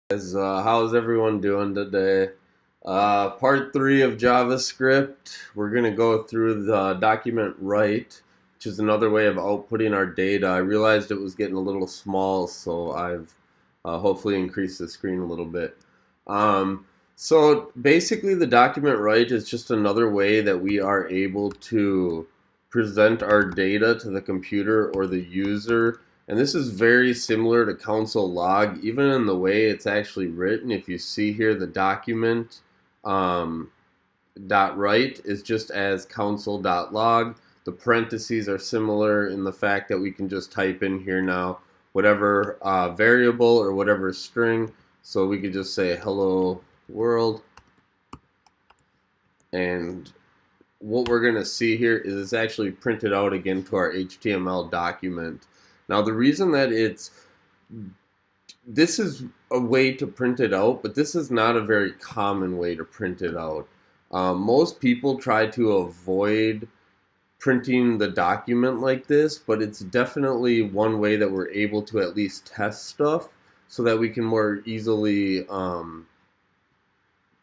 How's everyone doing today? Part 3 of JavaScript. We're going to go through the Documentwrite, which is another way of outputting our data. I realized it was getting a little small, so I've hopefully increased the screen a little bit. So basically, the Documentwrite is just another way that we are able to present our data to the computer or the user, and this is very similar to console log, even in the way it's actually written. If you see here, the document .write is just as console.log. The parentheses are similar in the fact that we can just type in here now whatever variable or whatever string. So we could just say hello world, and what we're going to see here is it's actually printed out again to our HTML document. Now the reason that this is a way to print it out, but this is not a very common way to print it out. Most people try to avoid printing the document like this, but it's definitely one way that we're able to at least test stuff so that we can more easily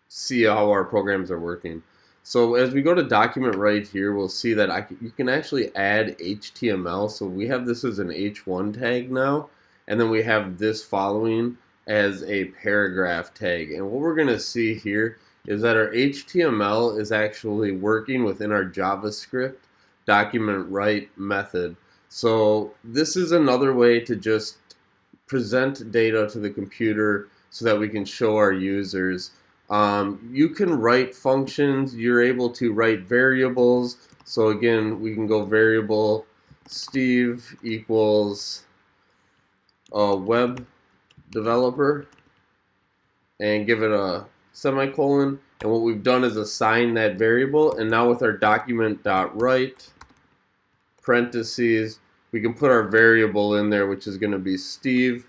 see how our programs are working. So as we go to Documentwrite here, we'll see that you can actually add HTML. So we have this as an H1 tag now, and then we have this following as a paragraph tag. And what we're going to see here is that our HTML is actually working within our JavaScript Documentwrite method. So this is another way to just present data to the computer so that we can show our users. You can write functions. You're able to write variables. So again, we can go variable Steve equals web developer and give it a semicolon. And what we've done is assign that variable. And now with our document.write parentheses, we can put our variable in there, which is going to be Steve,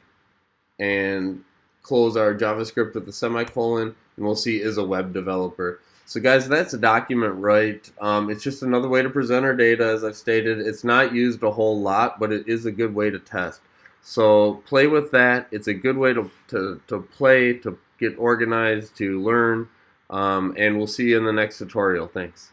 and close our JavaScript with a semicolon, and we'll see is a web developer. So guys, that's a Documentwrite. It's just another way to present our data, as I've stated. It's not used a whole lot, but it is a good way to test. So play with that. It's a good way to play, to get organized, to learn, and we'll see you in the next tutorial. Thanks.